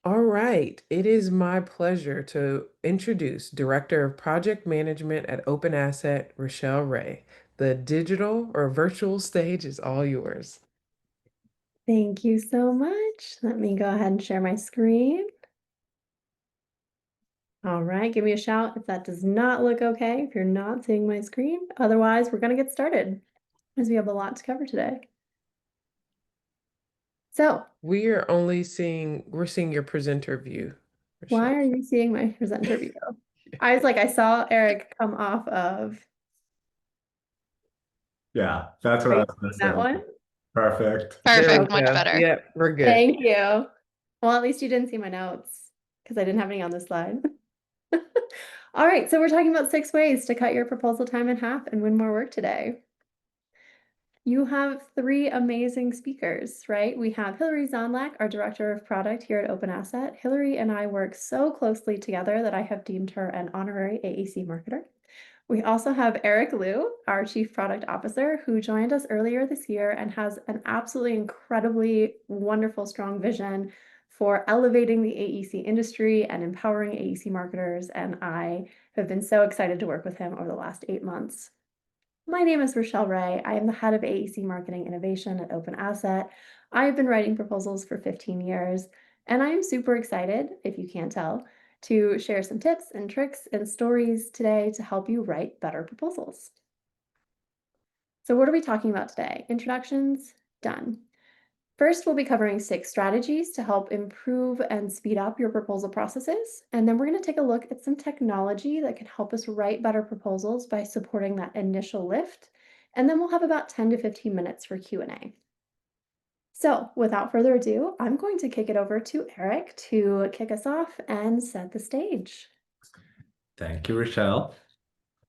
All right, it is my pleasure to introduce Director of Project Management at Open Asset, Rochelle Ray. The digital or virtual stage is all yours. Thank you so much. Let me go ahead and share my screen. All right, give me a shout if that does not look okay, if you're not seeing my screen. Otherwise, we're going to get started as we have a lot to cover today. So, We're seeing your presenter view, why Rochelle. are you seeing my presenter view? I was like, I saw Eric come off of, Yeah, that's what are I you was gonna seeing that say. one? Perfect. There Okay. we Perfect, much go. better. Yep, we're good. Thank you. Well, at least you didn't see my notes because I didn't have any on this slide. All right, so we're talking about 6 ways to cut your proposal time in half and win more work today. You have three amazing speakers, right? We have Hillary Zonlak, our Director of Product here at Open Asset. Hillary and I work so closely together that I have deemed her an honorary AEC marketer. We also have Eric Liu, our Chief Product Officer, who joined us earlier this year and has an absolutely incredibly wonderful, strong vision for elevating the AEC industry and empowering AEC marketers. And I have been so excited to work with him over the last 8 months. My name is Rochelle Ray. I am the head of AEC Marketing Innovation at Open Asset. I have been writing proposals for 15 years, and I am super excited, if you can't tell, to share some tips and tricks and stories today to help you write better proposals. So what are we talking about today? Introductions, done. First, we'll be covering 6 strategies to help improve and speed up your proposal processes. And then we're going to take a look at some technology that can help us write better proposals by supporting that initial lift. And then we'll have about 10 to 15 minutes for Q&A. So without further ado, I'm going to kick it over to Eric to kick us off and set the stage. Thank you, Rochelle.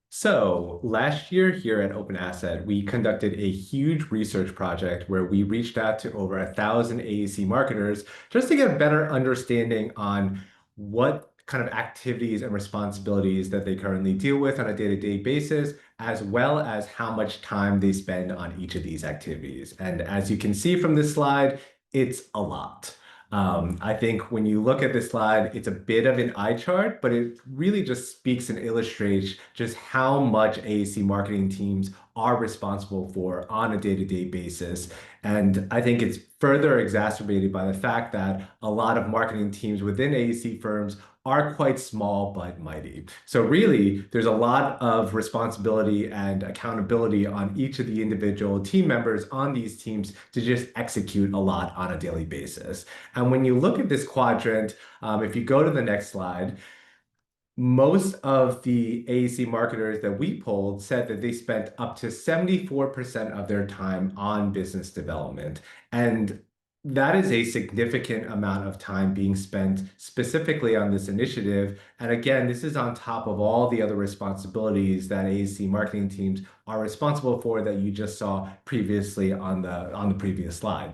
So last year here at Open Asset, we conducted a huge research project where we reached out to over 1,000 AEC marketers just to get a better understanding on what kind of activities and responsibilities that they currently deal with on a day-to-day basis, as well as how much time they spend on each of these activities. And as you can see from this slide, it's a lot. I think when you look at this slide, it's a bit of an eye chart, but it really just speaks and illustrates just how much AEC marketing teams are responsible for on a day-to-day basis. And I think it's further exacerbated by the fact that a lot of marketing teams within AEC firms are quite small but mighty. So really, there's a lot of responsibility and accountability on each of the individual team members on these teams to just execute a lot on a daily basis. And when you look at this quadrant, if you go to the next slide, most of the AEC marketers that we polled said that they spent up to 74% of their time on business development. And that is a significant amount of time being spent specifically on this initiative. And again, this is on top of all the other responsibilities that AEC marketing teams are responsible for that you just saw previously on the previous slide.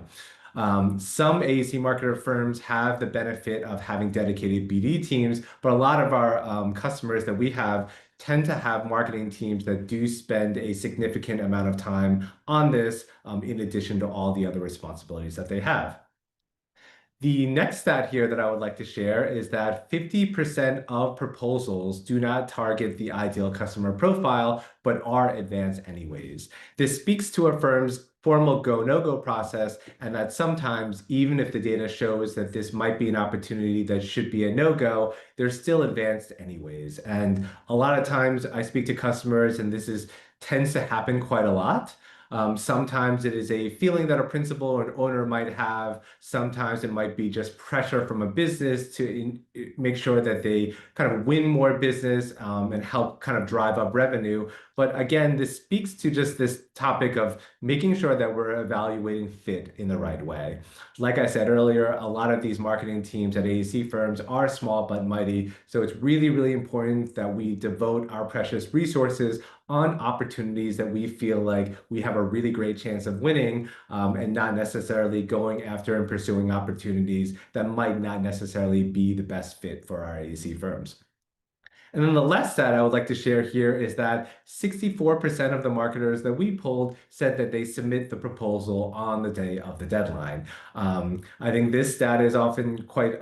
Some AEC marketer firms have the benefit of having dedicated BD teams, but a lot of our customers that we have tend to have marketing teams that do spend a significant amount of time on this, in addition to all the other responsibilities that they have. The next stat here that I would like to share is that 50% of proposals do not target the ideal customer profile, but are advanced anyways. This speaks to a firm's formal go, no-go process, and that sometimes, even if the data shows that this might be an opportunity that should be a no-go, they're still advanced anyways. And a lot of times I speak to customers, and tends to happen quite a lot. Sometimes it is a feeling that a principal or an owner might have. Sometimes it might be just pressure from a business to make sure that they kind of win more business, and help kind of drive up revenue. But again, this speaks to just this topic of making sure that we're evaluating fit in the right way. Like I said earlier, a lot of these marketing teams at AEC firms are small but mighty. So it's really, really important that we devote our precious resources on opportunities that we feel like we have a really great chance of winning, and not necessarily going after and pursuing opportunities that might not necessarily be the best fit for our AEC firms. And then the last stat I would like to share here is that 64% of the marketers that we polled said that they submit the proposal on the day of the deadline. I think this stat is often quite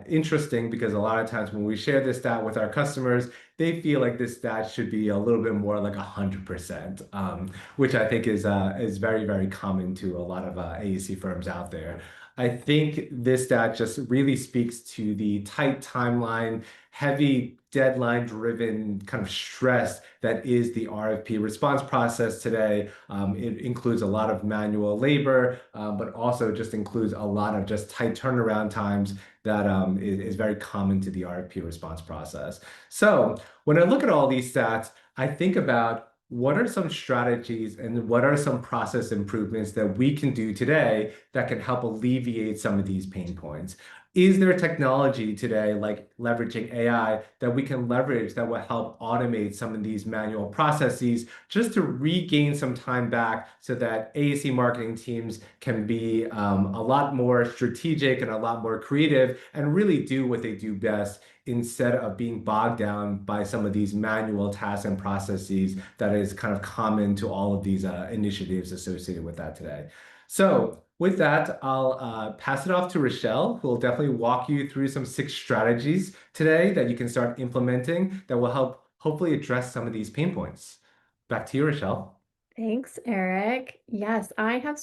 interesting because a lot of times when we share this stat with our customers, they feel like this stat should be a little bit more like 100%, which I think is very, very common to a lot of AEC firms out there. I think this stat just really speaks to the tight timeline, heavy deadline driven kind of stress that is the RFP response process today. It includes a lot of manual labor, but also just includes a lot of just tight turnaround times that is very common to the RFP response process. So when I look at all these stats, I think about what are some strategies and what are some process improvements that we can do today that can help alleviate some of these pain points? Is there technology today, like leveraging AI, that we can leverage that will help automate some of these manual processes just to regain some time back so that AEC marketing teams can be a lot more strategic and a lot more creative and really do what they do best instead of being bogged down by some of these manual tasks and processes that is kind of common to all of these initiatives associated with that today. So with that, I'll pass it off to Rochelle, who will definitely walk you through some 6 strategies today that you can start implementing that will help hopefully address some of these pain points. Back to you, Rochelle. Thanks, Eric. Yes, I have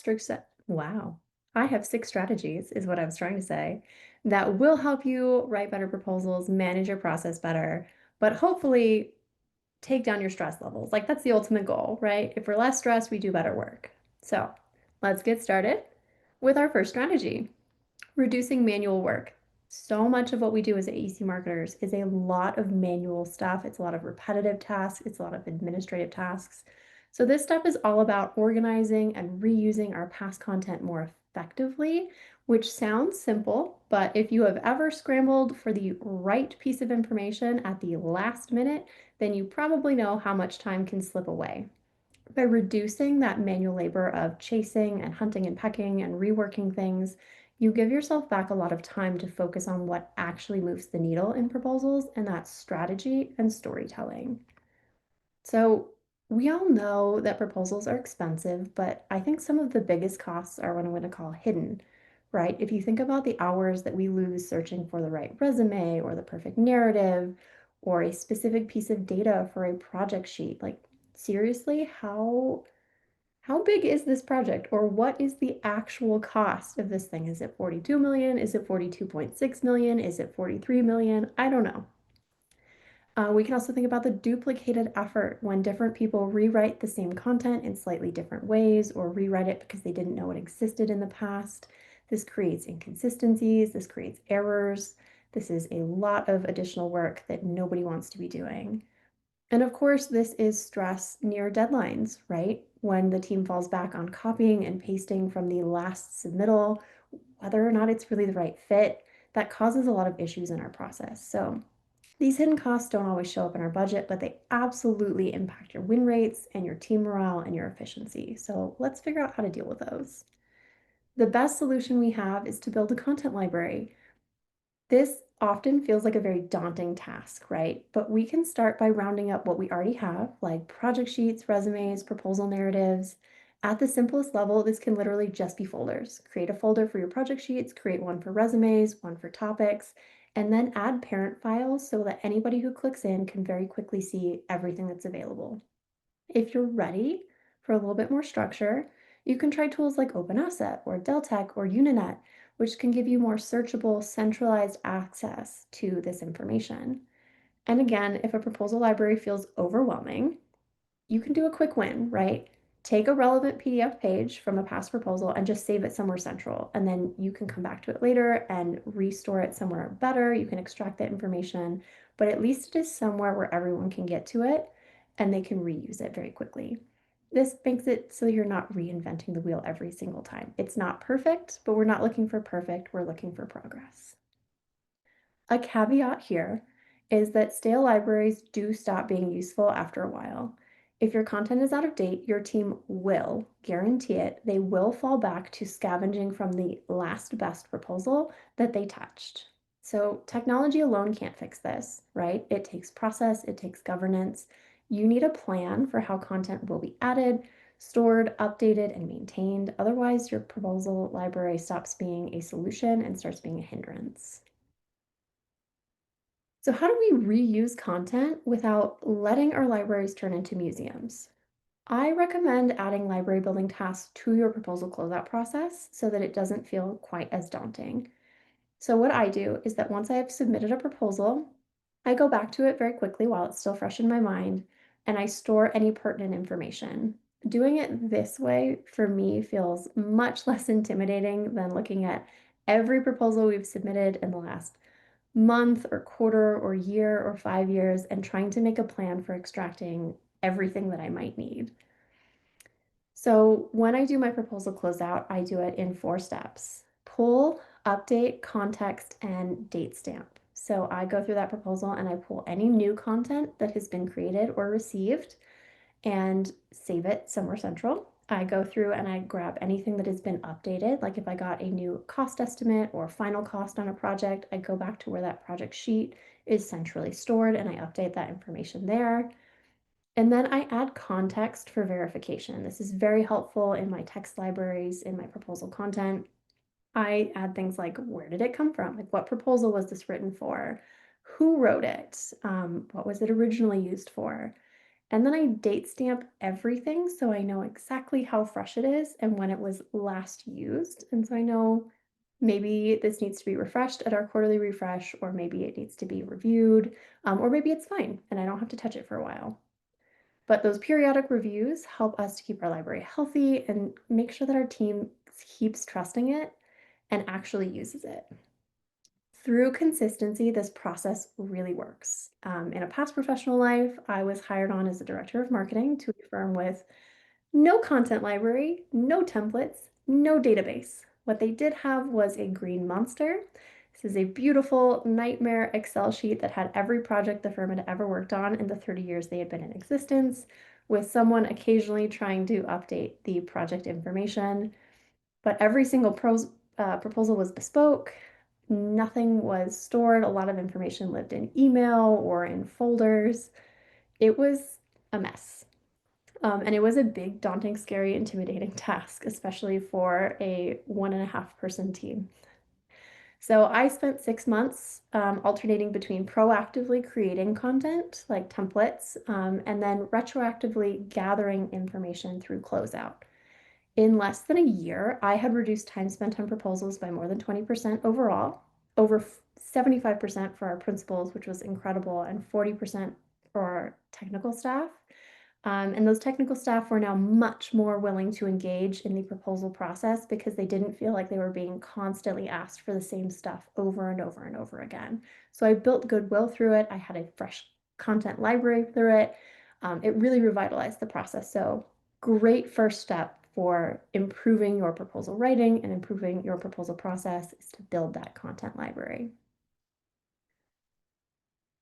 wow. I have 6 strategies, is what I was trying to say, that will help you write better proposals, manage your process better, but hopefully take down your stress levels. Like that's the ultimate goal, right? If we're less stressed, we do better work. So let's get started with our first strategy. Reducing manual work. So much of what we do as AEC marketers is a lot of manual stuff. It's a lot of repetitive tasks. It's a lot of administrative tasks. So this stuff is all about organizing and reusing our past content more effectively, which sounds simple, but if you have ever scrambled for the right piece of information at the last minute, then you probably know how much time can slip away. By reducing that manual labor of chasing and hunting and pecking and reworking things, you give yourself back a lot of time to focus on what actually moves the needle in proposals, and that's strategy and storytelling. So, we all know that proposals are expensive, but I think some of the biggest costs are what I'm going to call hidden, right? If you think about the hours that we lose searching for the right resume or the perfect narrative or a specific piece of data for a project sheet, like seriously, how big is this project or what is the actual cost of this thing? Is it 42 million? Is it 42.6 million? Is it 43 million? I don't know. We can also think about the duplicated effort when different people rewrite the same content in slightly different ways or rewrite it because they didn't know it existed in the past. This creates inconsistencies, this creates errors. This is a lot of additional work that nobody wants to be doing. And of course, this is stress near deadlines, right? When the team falls back on copying and pasting from the last submittal, whether or not it's really the right fit, that causes a lot of issues in our process. So these hidden costs don't always show up in our budget, but they absolutely impact your win rates and your team morale and your efficiency. So let's figure out how to deal with those. The best solution we have is to build a content library. This often feels like a very daunting task, right? But we can start by rounding up what we already have, like project sheets, resumes, proposal narratives. At the simplest level, this can literally just be folders. Create a folder for your project sheets, create one for resumes, one for topics, and then add parent files so that anybody who clicks in can very quickly see everything that's available. If you're ready for a little bit more structure, you can try tools like OpenAsset or Deltek or Uninet, which can give you more searchable, centralized access to this information. And again, if a proposal library feels overwhelming, you can do a quick win, right? Take a relevant PDF page from a past proposal and just save it somewhere central. And then you can come back to it later and restore it somewhere better. You can extract that information, but at least it is somewhere where everyone can get to it and they can reuse it very quickly. This makes it so you're not reinventing the wheel every single time. It's not perfect, but we're not looking for perfect, we're looking for progress. A caveat here is that stale libraries do stop being useful after a while. If your content is out of date, your team will, guarantee it, they will fall back to scavenging from the last best proposal that they touched. So technology alone can't fix this, right? It takes process, it takes governance. You need a plan for how content will be added, stored, updated, and maintained. Otherwise, your proposal library stops being a solution and starts being a hindrance. So how do we reuse content without letting our libraries turn into museums? I recommend adding library building tasks to your proposal closeout process so that it doesn't feel quite as daunting. So what I do is that once I have submitted a proposal, I go back to it very quickly while it's still fresh in my mind, and I store any pertinent information. Doing it this way for me feels much less intimidating than looking at every proposal we've submitted in the last month or quarter or year or 5 years and trying to make a plan for extracting everything that I might need. So when I do my proposal closeout, I do it in 4 steps: pull, update, context, and date stamp. So I go through that proposal and I pull any new content that has been created or received and save it somewhere central. I go through and I grab anything that has been updated, like if I got a new cost estimate or final cost on a project, I go back to where that project sheet is centrally stored and I update that information there. And then I add context for verification. This is very helpful in my text libraries, in my proposal content. I add things like, where did it come from? Like, what proposal was this written for? Who wrote it? What was it originally used for? And then I date stamp everything so I know exactly how fresh it is and when it was last used. And so I know maybe this needs to be refreshed at our quarterly refresh, or maybe it needs to be reviewed, or maybe it's fine and I don't have to touch it for a while. But those periodic reviews help us to keep our library healthy and make sure that our team keeps trusting it and actually uses it. Through consistency, this process really works. In a past professional life, I was hired on as a director of marketing to a firm with no content library, no templates, no database. What they did have was a green monster. This is a beautiful nightmare Excel sheet that had every project the firm had ever worked on in the 30 years they had been in existence, with someone occasionally trying to update the project information. But every single proposal was bespoke. Nothing was stored. A lot of information lived in email or in folders. It was a mess. And it was a big, daunting, scary, intimidating task, especially for a 1.5 person team. So I spent 6 months alternating between proactively creating content like templates and then retroactively gathering information through closeout. In less than a year, I had reduced time spent on proposals by more than 20% overall, over 75% for our principals, which was incredible, and 40% for our technical staff. And those technical staff were now much more willing to engage in the proposal process because they didn't feel like they were being constantly asked for the same stuff over and over and over again. So I built goodwill through it. I had a fresh content library through it. It really revitalized the process. So great first step for improving your proposal writing and improving your proposal process is to build that content library.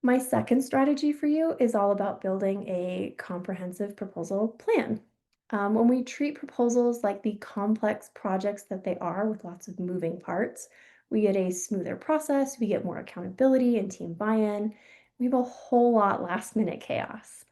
My second strategy for you is all about building a comprehensive proposal plan. When we treat proposals like the complex projects that they are with lots of moving parts, we get a smoother process, we get more accountability and team buy-in. We have a whole lot last minute chaos.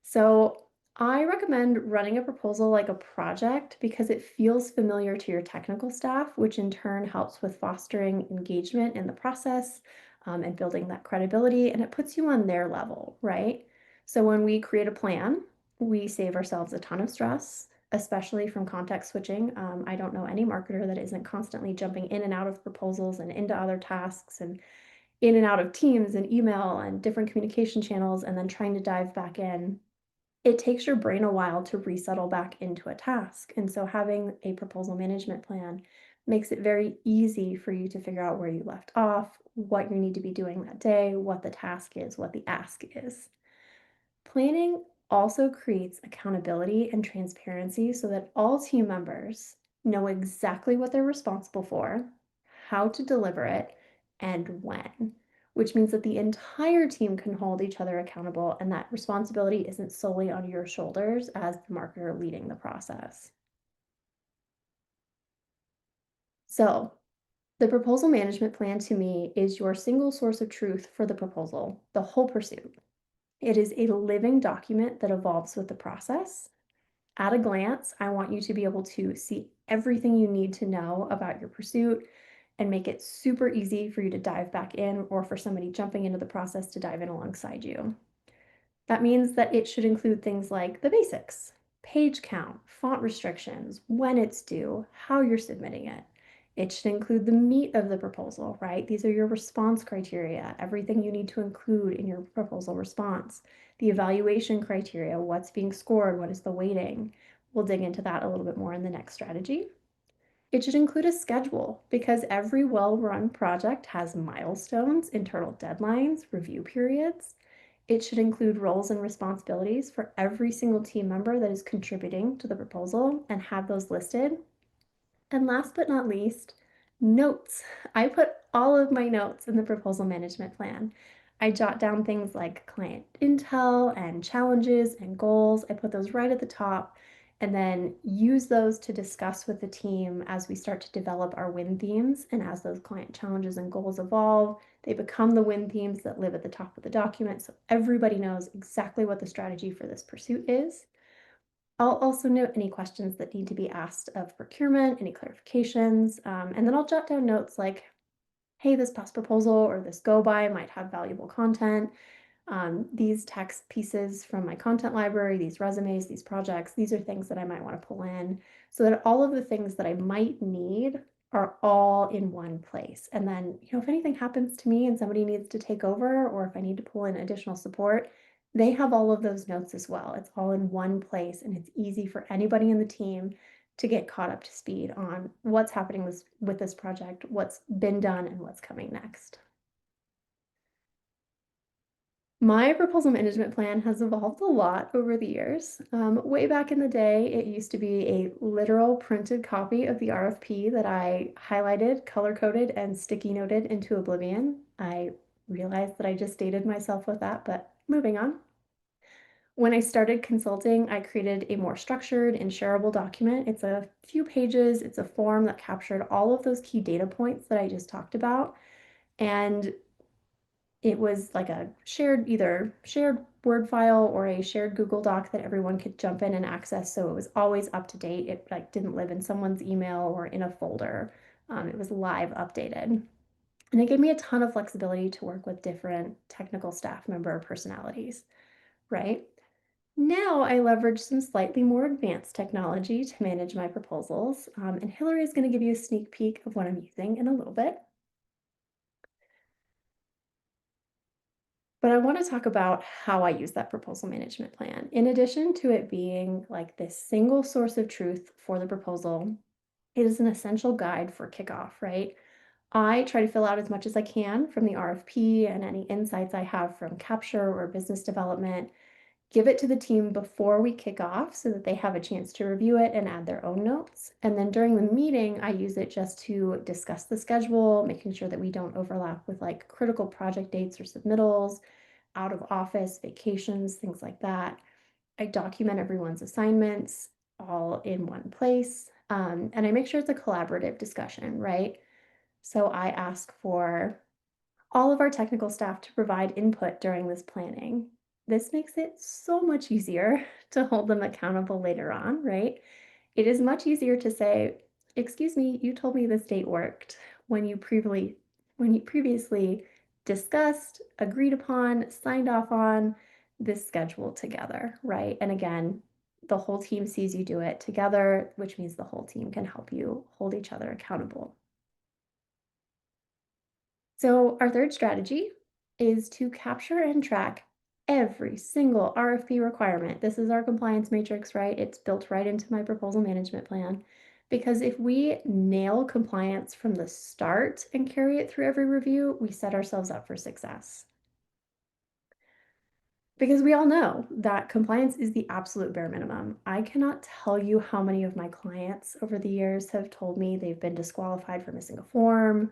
So I recommend running a proposal like a project because it feels familiar to your technical staff, which in turn helps with fostering engagement in the process and building that credibility, and it puts you on their level, right? So when we create a plan, we save ourselves a ton of stress, especially from context switching. I don't know any marketer that isn't constantly jumping in and out of proposals and into other tasks and in and out of Teams and email and different communication channels, and then trying to dive back in. It takes your brain a while to resettle back into a task. And so having a proposal management plan makes it very easy for you to figure out where you left off, what you need to be doing that day, what the task is, what the ask is. Planning also creates accountability and transparency so that all team members know exactly what they're responsible for, how to deliver it, and when, which means that the entire team can hold each other accountable and that responsibility isn't solely on your shoulders as the marketer leading the process. So The proposal management plan to me is your single source of truth for the proposal, the whole pursuit. It is a living document that evolves with the process. At a glance, I want you to be able to see everything you need to know about your pursuit and make it super easy for you to dive back in or for somebody jumping into the process to dive in alongside you. That means that it should include things like the basics, page count, font restrictions, when it's due, how you're submitting it. It should include the meat of the proposal, right? These are your response criteria, everything you need to include in your proposal response. The evaluation criteria, what's being scored, what is the weighting. We'll dig into that a little bit more in the next strategy. It should include a schedule because every well-run project has milestones, internal deadlines, review periods. It should include roles and responsibilities for every single team member that is contributing to the proposal and have those listed. And last but not least, notes. I put all of my notes in the proposal management plan. I jot down things like client intel and challenges and goals. I put those right at the top and then use those to discuss with the team as we start to develop our win themes. And as those client challenges and goals evolve, they become the win themes that live at the top of the document. So everybody knows exactly what the strategy for this pursuit is. I'll also note any questions that need to be asked of procurement, any clarifications, and then I'll jot down notes like, hey, this past proposal or this go by might have valuable content. These text pieces from my content library, these resumes, these projects, these are things that I might want to pull in so that all of the things that I might need are all in one place. And then, if anything happens to me and somebody needs to take over, or if I need to pull in additional support, they have all of those notes as well. It's all in one place and it's easy for anybody in the team to get caught up to speed on what's happening with this project, what's been done, and what's coming next. My proposal management plan has evolved a lot over the years. Way back in the day, it used to be a literal printed copy of the RFP that I highlighted, color-coded, and sticky noted into oblivion. I realized that I just dated myself with that, but moving on. When I started consulting, I created a more structured and shareable document. It's a few pages, it's a form that captured all of those key data points that I just talked about. And it was like a either shared Word file or a shared Google Doc that everyone could jump in and access. So it was always up to date. It like didn't live in someone's email or in a folder. It was live updated. And it gave me a ton of flexibility to work with different technical staff member personalities, right? Now I leverage some slightly more advanced technology to manage my proposals. And Hillary is going to give you a sneak peek of what I'm using in a little bit. But I want to talk about how I use that proposal management plan. In addition to it being like this single source of truth for the proposal, it is an essential guide for kickoff, right? I try to fill out as much as I can from the RFP and any insights I have from capture or business development, give it to the team before we kick off so that they have a chance to review it and add their own notes. And then during the meeting, I use it just to discuss the schedule, making sure that we don't overlap with like critical project dates or submittals, out of office, vacations, things like that. I document everyone's assignments all in one place. And I make sure it's a collaborative discussion, right? So I ask for all of our technical staff to provide input during this planning. This makes it so much easier to hold them accountable later on, right? It is much easier to say, excuse me, you told me this date worked when you previously discussed, agreed upon, signed off on this schedule together, right? And again, the whole team sees you do it together, which means the whole team can help you hold each other accountable. So our third strategy is to capture and track every single RFP requirement. This is our compliance matrix, right? It's built right into my proposal management plan. Because if we nail compliance from the start and carry it through every review, we set ourselves up for success. Because we all know that compliance is the absolute bare minimum. I cannot tell you how many of my clients over the years have told me they've been disqualified for missing a form,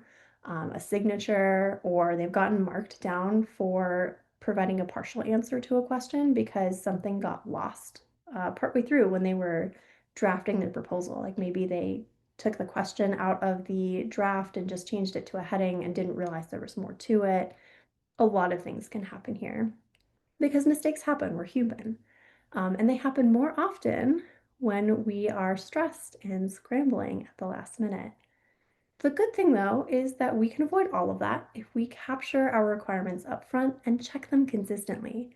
a signature, or they've gotten marked down for providing a partial answer to a question because something got lost partway through when they were drafting their proposal. Like maybe they took the question out of the draft and just changed it to a heading and didn't realize there was more to it. A lot of things can happen here because mistakes happen. We're human. And they happen more often when we are stressed and scrambling at the last minute. The good thing, though, is that we can avoid all of that if we capture our requirements up front and check them consistently.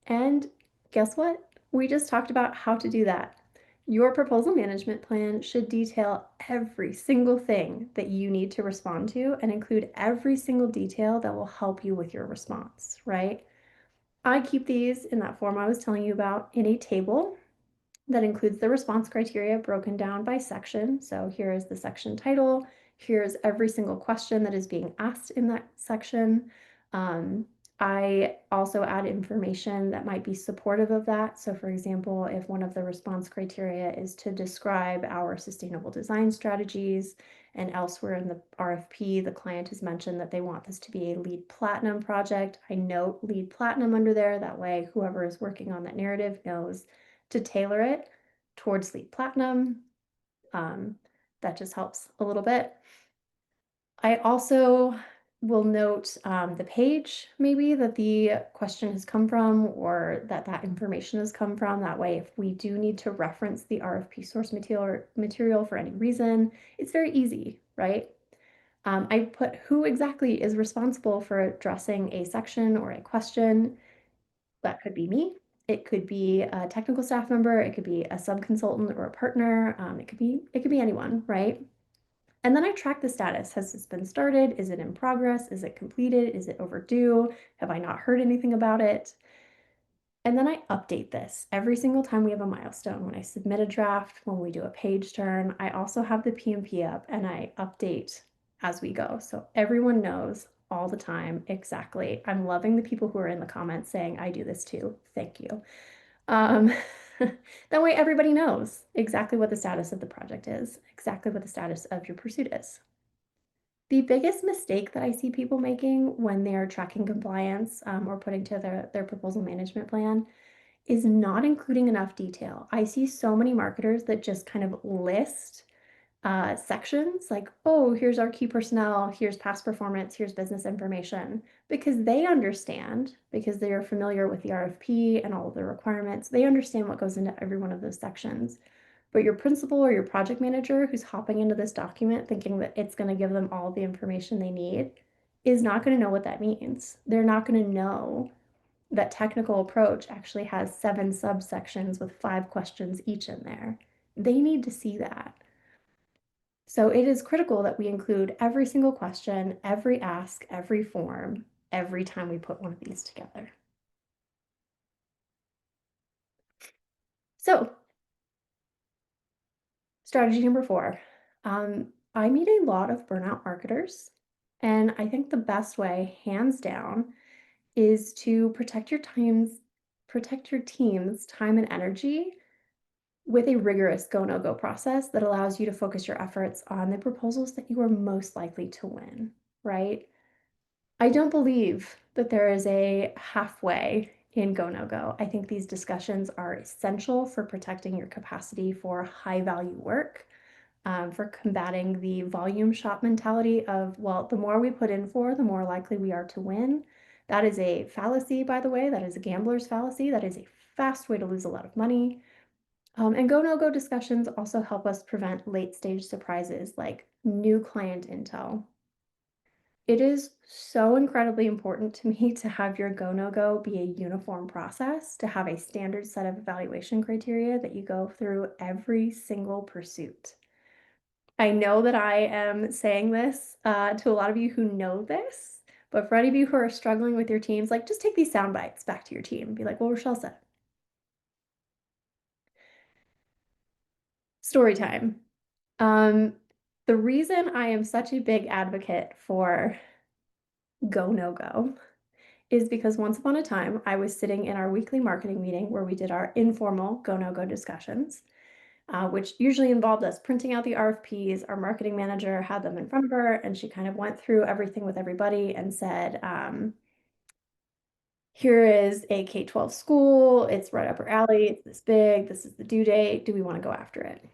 And guess what? We just talked about how to do that. Your proposal management plan should detail every single thing that you need to respond to and include every single detail that will help you with your response, right? I keep these in that form I was telling you about in a table that includes the response criteria broken down by section. So here is the section title. Here's every single question that is being asked in that section. I also add information that might be supportive of that. So for example, if one of the response criteria is to describe our sustainable design strategies, and elsewhere in the RFP, the client has mentioned that they want this to be a LEED Platinum project, I note LEED Platinum under there. That way, whoever is working on that narrative knows to tailor it towards LEED Platinum. That just helps a little bit. I also will note the page maybe that the question has come from or that information has come from. That way, if we do need to reference the RFP source material for any reason, it's very easy, right? I put who exactly is responsible for addressing a section or a question. That could be me. It could be a technical staff member. It could be a sub-consultant or a partner. It could be anyone, right? And then I track the status. Has this been started? Is it in progress? Is it completed? Is it overdue? Have I not heard anything about it? And then I update this every single time we have a milestone. When I submit a draft, when we do a page turn, I also have the PMP up and I update as we go. So everyone knows all the time exactly. I'm loving the people who are in the comments saying, I do this too. Thank you. That way everybody knows exactly what the status of the project is, exactly what the status of your pursuit is. The biggest mistake that I see people making when they're tracking compliance or putting together their proposal management plan is not including enough detail. I see so many marketers that just kind of list sections like, oh, here's our key personnel, here's past performance, here's business information, because they understand, because they are familiar with the RFP and all of the requirements, they understand what goes into every one of those sections. But your principal or your project manager who's hopping into this document thinking that it's going to give them all the information they need is not going to know what that means. They're not going to know that technical approach actually has 7 subsections with 5 questions each in there. They need to see that. So it is critical that we include every single question, every ask, every form, every time we put one of these together. So strategy number 4, I meet a lot of burnout marketers, and I think the best way, hands down, is to protect your team's time and energy with a rigorous go, no go process that allows you to focus your efforts on the proposals that you are most likely to win, right? I don't believe that there is a halfway in go, no go. I think these discussions are essential for protecting your capacity for high value work, for combating the volume shop mentality of, well, the more we put in for, the more likely we are to win. That is a fallacy, by the way. That is a gambler's fallacy. That is a fast way to lose a lot of money. And go, no go discussions also help us prevent late stage surprises like new client intel. It is so incredibly important to me to have your go, no go be a uniform process, to have a standard set of evaluation criteria that you go through every single pursuit. I know that I am saying this to a lot of you who know this, but for any of you who are struggling with your teams, like just take these sound bites back to your team. Be like, well, Rochelle said. Story time. The reason I am such a big advocate for go, no go is because once upon a time, I was sitting in our weekly marketing meeting where we did our informal go, no go discussions, which usually involved us printing out the RFPs. Our marketing manager had them in front of her, and she kind of went through everything with everybody and said, here is a K-12 school. It's right up our alley. It's this big. This is the due date. Do we want to go after it?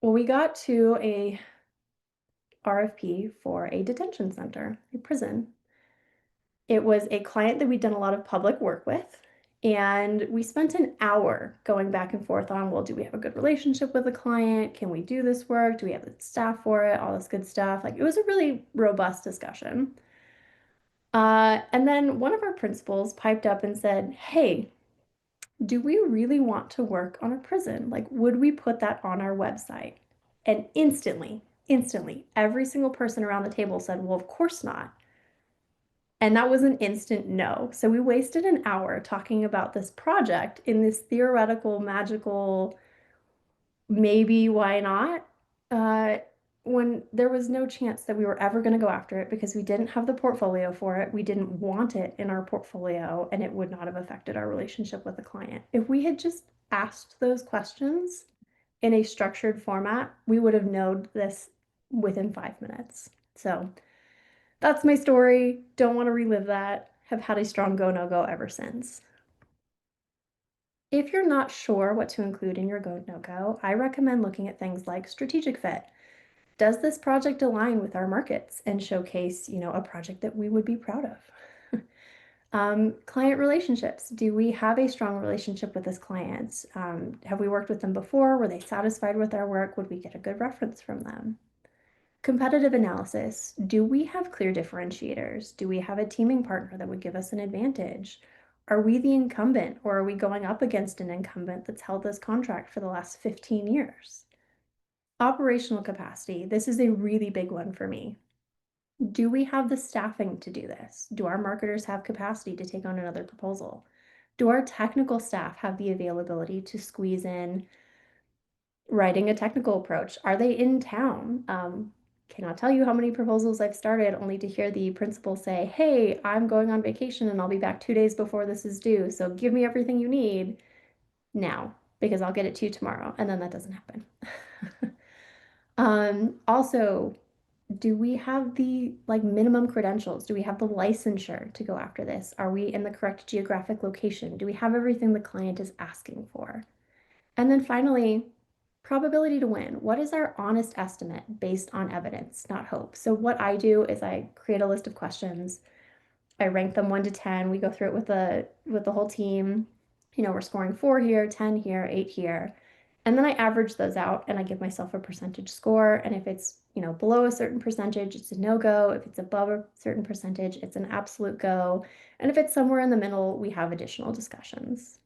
Well, we got to a RFP for a detention center, a prison. It was a client that we'd done a lot of public work with. And we spent an hour going back and forth on, well, do we have a good relationship with the client? Can we do this work? Do we have the staff for it? All this good stuff. Like, it was a really robust discussion. And then one of our principals piped up and said, hey, do we really want to work on a prison? Like, would we put that on our website? And instantly, every single person around the table said, well, of course not. And that was an instant no. So we wasted an hour talking about this project in this theoretical, magical, maybe why not, uh, when there was no chance that we were ever going to go after it because we didn't have the portfolio for it. We didn't want it in our portfolio, and it would not have affected our relationship with the client. If we had just asked those questions in a structured format, we would have known this within 5 minutes. So that's my story. Don't want to relive that. Have had a strong go, no go ever since. If you're not sure what to include in your go, no go, I recommend looking at things like strategic fit. Does this project align with our markets and showcase, a project that we would be proud of? Client relationships. Do we have a strong relationship with this client? Have we worked with them before? Were they satisfied with our work? Would we get a good reference from them? Competitive analysis. Do we have clear differentiators? Do we have a teaming partner that would give us an advantage? Are we the incumbent, or are we going up against an incumbent that's held this contract for the last 15 years? Operational capacity. This is a really big one for me. Do we have the staffing to do this? Do our marketers have capacity to take on another proposal? Do our technical staff have the availability to squeeze in writing a technical approach? Are they in town? Cannot tell you how many proposals I've started only to hear the principal say, hey, I'm going on vacation and I'll be back 2 days before this is due. So give me everything you need now because I'll get it to you tomorrow. And then that doesn't happen. Also, do we have the minimum credentials? Do we have the licensure to go after this? Are we in the correct geographic location? Do we have everything the client is asking for? And then finally, probability to win. What is our honest estimate based on evidence, not hope? So what I do is I create a list of questions. I rank them 1 to 10. We go through it with the whole team. We're scoring 4 here, 10 here, 8 here. And then I average those out and I give myself a percentage score. And if it's, below a certain percentage, it's a no-go. If it's above a certain percentage, it's an absolute go. And if it's somewhere in the middle, we have additional discussions.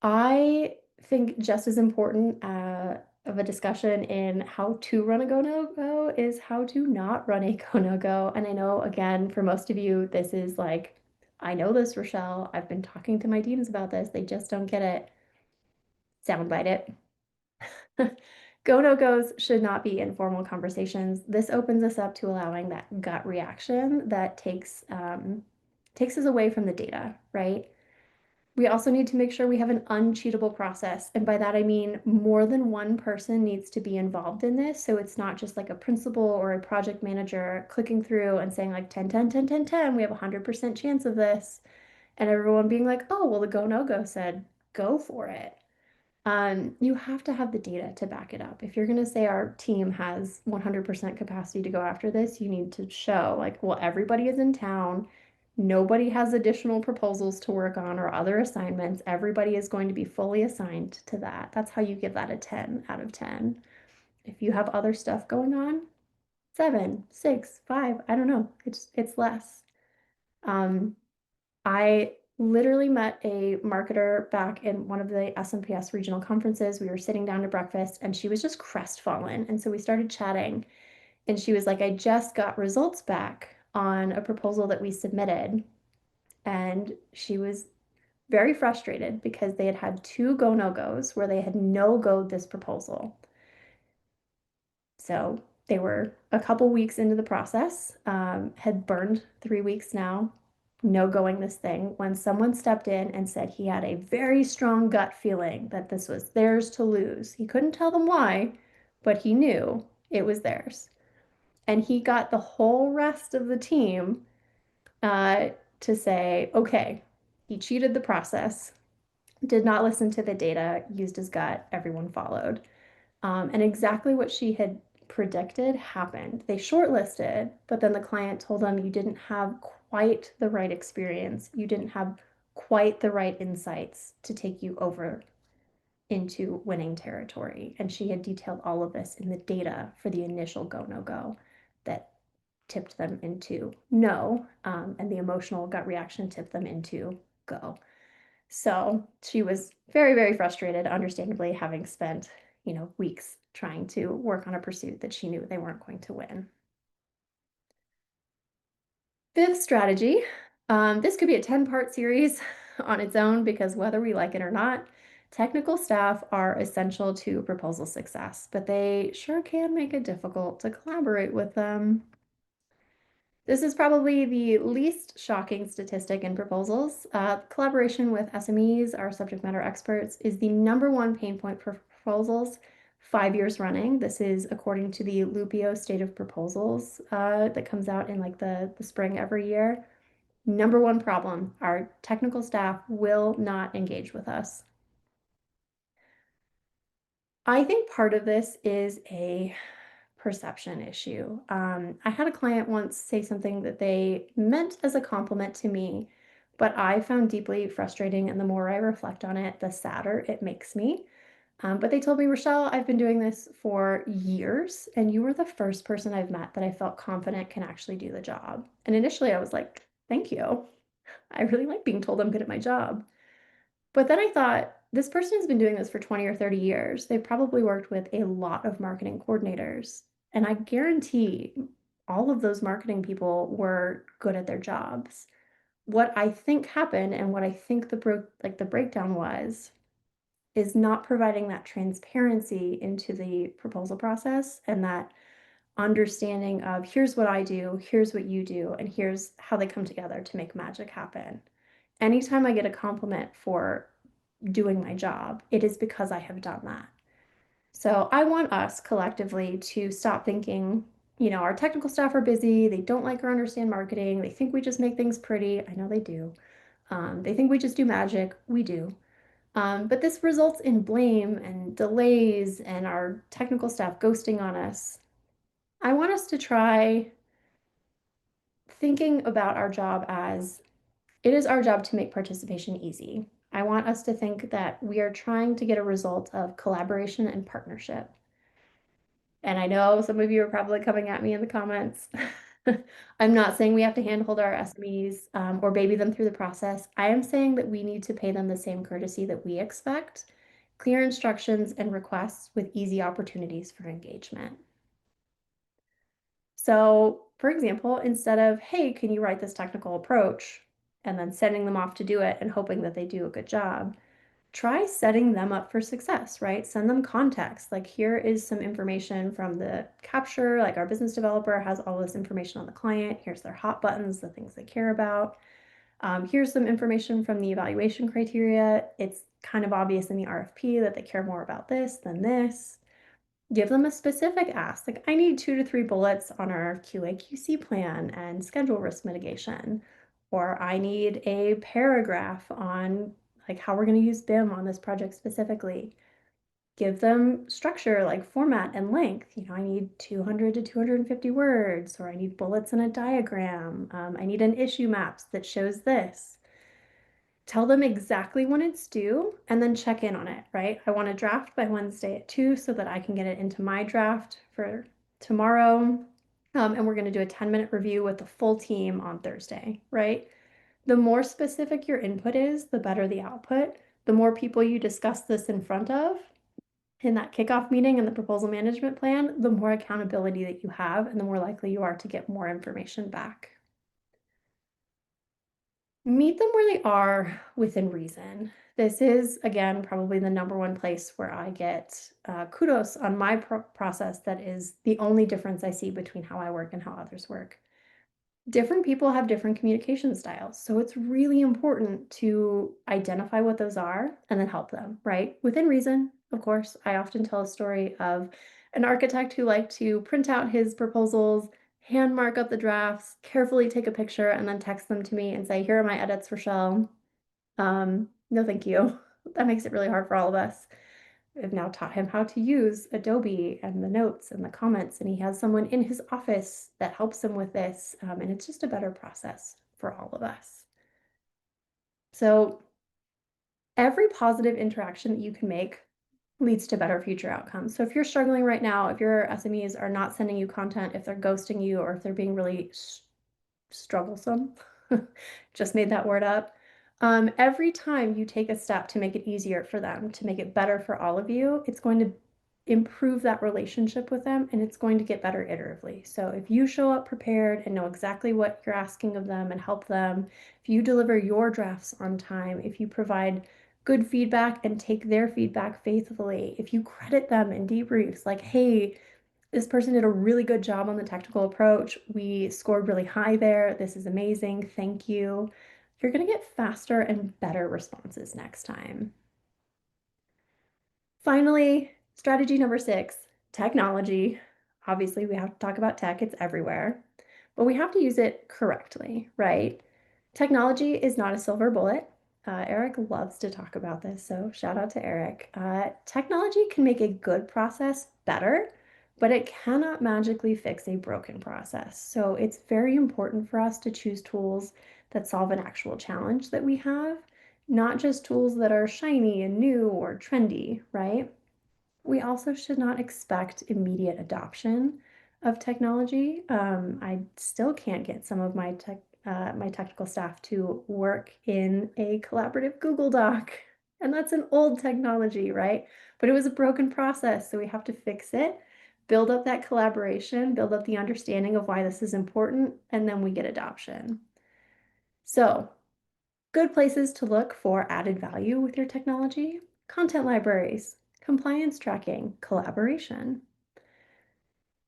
I think just as important of a discussion in how to run a go no go is how to not run a go no go. And I know, again, for most of you, this is like, I know this, Rochelle. I've been talking to my teams about this. They just don't get it. Soundbite it. Go no goes should not be informal conversations. This opens us up to allowing that gut reaction that takes us away from the data, right? We also need to make sure we have an uncheatable process. And by that, I mean more than one person needs to be involved in this. So it's not just like a principal or a project manager clicking through and saying like 10, 10, 10, 10, 10, we have a 100% chance of this. And everyone being like, oh, well, the go, no go said, go for it. You have to have the data to back it up. If you're going to say our team has 100% capacity to go after this, you need to show like, well, everybody is in town. Nobody has additional proposals to work on or other assignments. Everybody is going to be fully assigned to that. That's how you give that a 10 out of 10. If you have other stuff going on, 7, 6, 5, I don't know. It's less. Um, I literally met a marketer back in one of the SMPS regional conferences. We were sitting down to breakfast and she was just crestfallen. And so we started chatting and she was like, I just got results back on a proposal that we submitted. And she was very frustrated because they had had 2 go no goes where they had no goed this proposal. So they were a couple weeks into the process, had burned 3 weeks now, no going this thing, when someone stepped in and said he had a very strong gut feeling that this was theirs to lose. He couldn't tell them why, but he knew it was theirs. And he got the whole rest of the team to say, okay, he cheated the process. did not listen to the data, used his gut, everyone followed. And exactly what she had predicted happened. They shortlisted, but then the client told them you didn't have quite the right experience. You didn't have quite the right insights to take you over into winning territory. And she had detailed all of this in the data for the initial go, no go that tipped them into no. And the emotional gut reaction tipped them into go. So she was very, very frustrated, understandably, having spent, weeks trying to work on a pursuit that she knew they weren't going to win. Fifth strategy. This could be a 10-part series on its own because whether we like it or not, technical staff are essential to proposal success, but they sure can make it difficult to collaborate with them. This is probably the least shocking statistic in proposals. Collaboration with SMEs, our subject matter experts, is the #1 pain point for proposals 5 years running. This is according to the Lupio State of Proposals that comes out in like the spring every year. #1 problem, our technical staff will not engage with us. I think part of this is a perception issue. I had a client once say something that they meant as a compliment to me, but I found deeply frustrating. And the more I reflect on it, the sadder it makes me. But they told me, Rochelle, I've been doing this for years, and you were the first person I've met that I felt confident can actually do the job. And initially I was like, thank you. I really like being told I'm good at my job. But then I thought, this person has been doing this for 20 or 30 years. They've probably worked with a lot of marketing coordinators. And I guarantee all of those marketing people were good at their jobs. What I think happened and what I think the breakdown was is not providing that transparency into the proposal process and that understanding of here's what I do, here's what you do, and here's how they come together to make magic happen. Anytime I get a compliment for doing my job, it is because I have done that. So I want us collectively to stop thinking, our technical staff are busy, they don't like or understand marketing, they think we just make things pretty. I know they do. They think we just do magic. We do. But this results in blame and delays and our technical staff ghosting on us. I want us to try thinking about our job as it is our job to make participation easy. I want us to think that we are trying to get a result of collaboration and partnership. And I know some of you are probably coming at me in the comments. I'm not saying we have to handhold our SMEs or baby them through the process. I am saying that we need to pay them the same courtesy that we expect, clear instructions and requests with easy opportunities for engagement. So, for example, instead of, hey, can you write this technical approach, and then sending them off to do it and hoping that they do a good job, try setting them up for success, right? Send them context. Like, here is some information from the capture, like our business developer has all this information on the client. Here's their hot buttons, the things they care about. Here's some information from the evaluation criteria. It's kind of obvious in the RFP that they care more about this than this. Give them a specific ask, like I need 2 to 3 bullets on our QA/QC plan and schedule risk mitigation, or I need a paragraph on like how we're going to use BIM on this project specifically. Give them structure like format and length. I need 200 to 250 words, or I need bullets and a diagram. I need an issue maps that shows this. Tell them exactly when it's due and then check in on it, right? I want a draft by Wednesday at 2 so that I can get it into my draft for tomorrow. And we're going to do a 10-minute review with the full team on Thursday, right? The more specific your input is, the better the output. The more people you discuss this in front of in that kickoff meeting and the proposal management plan, the more accountability that you have and the more likely you are to get more information back. Meet them where they are within reason. This is, again, probably the #1 place where I get kudos on my process. That is the only difference I see between how I work and how others work. Different people have different communication styles, so it's really important to identify what those are and then help them, right? Within reason, of course. I often tell a story of an architect who liked to print out his proposals, hand mark up the drafts, carefully take a picture, and then text them to me and say, here are my edits, Rochelle. No, thank you. That makes it really hard for all of us. I've now taught him how to use Adobe and the notes and the comments, and he has someone in his office that helps him with this, and it's just a better process for all of us. So every positive interaction that you can make leads to better future outcomes. So if you're struggling right now, if your SMEs are not sending you content, if they're ghosting you, or if they're being really strugglesome, just made that word up. Every time you take a step to make it easier for them, to make it better for all of you, it's going to improve that relationship with them, and it's going to get better iteratively. So if you show up prepared and know exactly what you're asking of them and help them, if you deliver your drafts on time, if you provide good feedback and take their feedback faithfully, if you credit them in debriefs like, hey, this person did a really good job on the technical approach. We scored really high there. This is amazing. Thank you. You're going to get faster and better responses next time. Finally, strategy number 6, technology. Obviously, we have to talk about tech. It's everywhere, but we have to use it correctly, right? Technology is not a silver bullet. Eric loves to talk about this, so shout out to Eric. Technology can make a good process better, but it cannot magically fix a broken process. So it's very important for us to choose tools that solve an actual challenge that we have, not just tools that are shiny and new or trendy, right? We also should not expect immediate adoption of technology. I still can't get some of my technical staff to work in a collaborative Google Doc, and that's an old technology, right? But it was a broken process, so we have to fix it, build up that collaboration, build up the understanding of why this is important, and then we get adoption. So, good places to look for added value with your technology: content libraries, compliance tracking, collaboration.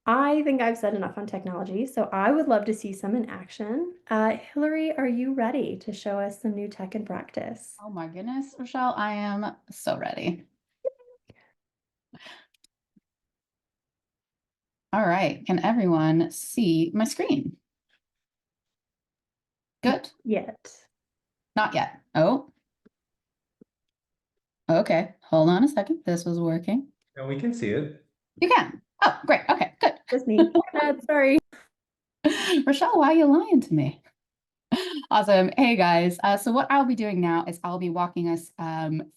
I think I've said enough on technology, so I would love to see some in action. Hillary, are you ready to show us some new tech in practice? Oh my goodness, Rochelle, I am so ready. All right, can everyone see my screen? Good? Yet. Not yet. Oh. Okay, hold on a second. This was working. And we can see it. You can. Oh, great. Okay, good. Just me. Sorry. Rochelle, why are you lying to me? Awesome. Hey guys. So what I'll be doing now is I'll be walking us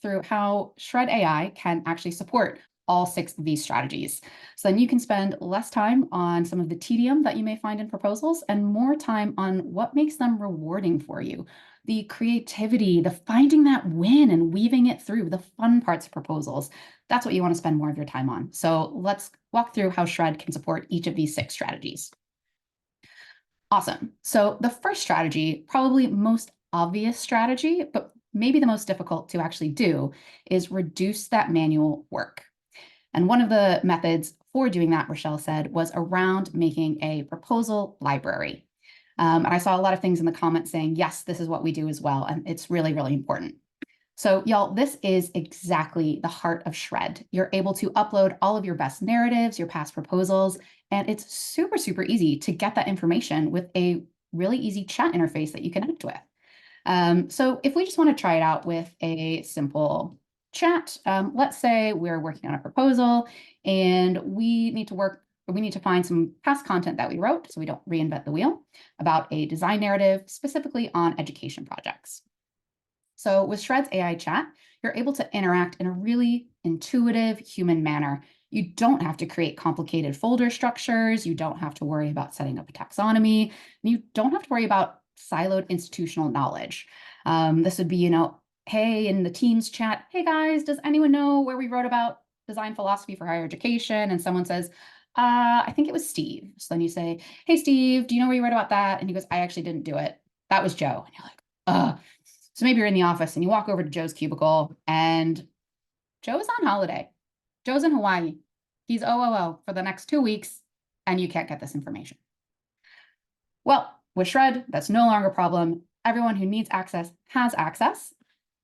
through how Shred AI can actually support all 6 of these strategies. So then you can spend less time on some of the tedium that you may find in proposals and more time on what makes them rewarding for you. The creativity, the finding that win and weaving it through, the fun parts of proposals. That's what you want to spend more of your time on. So let's walk through how Shred can support each of these 6 strategies. Awesome. So the first strategy, probably most obvious strategy, but maybe the most difficult to actually do, is reduce that manual work. And one of the methods for doing that, Rochelle said, was around making a proposal library. And I saw a lot of things in the comments saying, yes, this is what we do as well. And it's really, really important. So y'all, this is exactly the heart of Shred. You're able to upload all of your best narratives, your past proposals, and it's super, super easy to get that information with a really easy chat interface that you connect with. So if we just want to try it out with a simple chat, let's say we're working on a proposal and we need to find some past content that we wrote so we don't reinvent the wheel about a design narrative specifically on education projects. So with Shred's AI chat, you're able to interact in a really intuitive human manner. You don't have to create complicated folder structures. You don't have to worry about setting up a taxonomy. You don't have to worry about siloed institutional knowledge. This would be, hey, in the Teams chat, hey guys, does anyone know where we wrote about design philosophy for higher education? And someone says, I think it was Steve. So then you say, hey, Steve, do you know where you wrote about that? And he goes, I actually didn't do it. That was Joe. And you're like, so maybe you're in the office and you walk over to Joe's cubicle and Joe's on holiday. Joe's in Hawaii. He's OOO for the next 2 weeks and you can't get this information. Well, with Shred, that's no longer a problem. Everyone who needs access has access.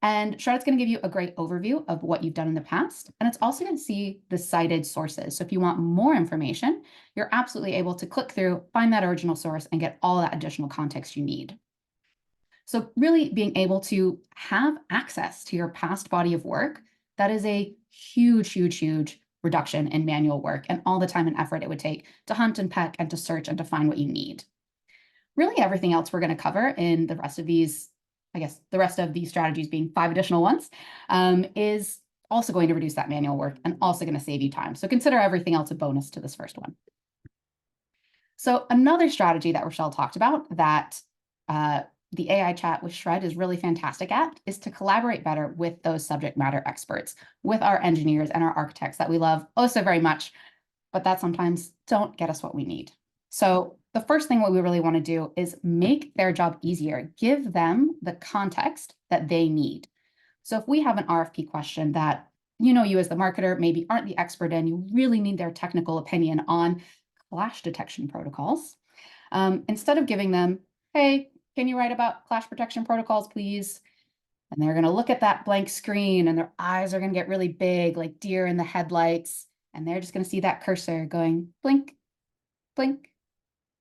And Shred's going to give you a great overview of what you've done in the past. And it's also going to see the cited sources. So if you want more information, you're absolutely able to click through, find that original source, and get all that additional context you need. So really being able to have access to your past body of work, that is a huge, huge, huge reduction in manual work and all the time and effort it would take to hunt and peck and to search and to find what you need. Really everything else we're going to cover in the rest of these, I guess the rest of these strategies being 5 additional ones, is also going to reduce that manual work and also going to save you time. So consider everything else a bonus to this first one. So another strategy that Rochelle talked about that the AI chat with Shred is really fantastic at is to collaborate better with those subject matter experts, with our engineers and our architects that we love oh so very much, but that sometimes don't get us what we need. So the first thing what we really want to do is make their job easier, give them the context that they need. So if we have an RFP question that you as the marketer maybe aren't the expert in, you really need their technical opinion on clash detection protocols. Instead of giving them, hey, can you write about clash protection protocols, please? And they're going to look at that blank screen and their eyes are going to get really big, like deer in the headlights. And they're just going to see that cursor going blink, blink,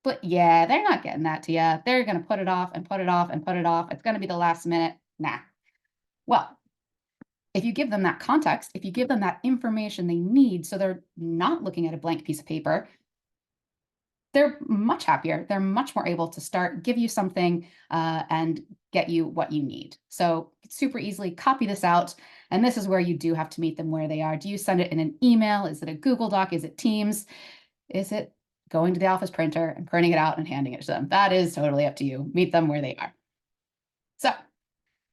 blink. Yeah, they're not getting that to you. They're going to put it off and put it off and put it off. It's going to be the last minute. Nah. Well, if you give them that context, if you give them that information they need, so they're not looking at a blank piece of paper, they're much happier. They're much more able to start, give you something and get you what you need. So super easily copy this out. And this is where you do have to meet them where they are. Do you send it in an email? Is it a Google Doc? Is it Teams? Is it going to the office printer and printing it out and handing it to them? That is totally up to you. Meet them where they are. So